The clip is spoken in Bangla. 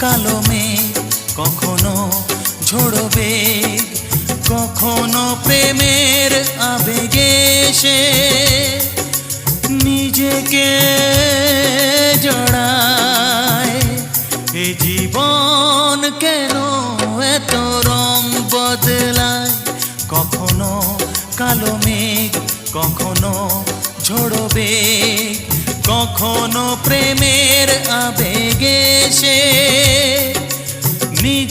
কালো মেঘ, কখনো ঝোড়ো বেগ, কখনো প্রেমের আবেগে সে নিজেকে জড়ায়। এ জীবন কেন এত রং বদলায়? কখনো কালো মেঘ, কখনো ঝোড়ো বেগ, কখনো প্রেমের আবেগে সে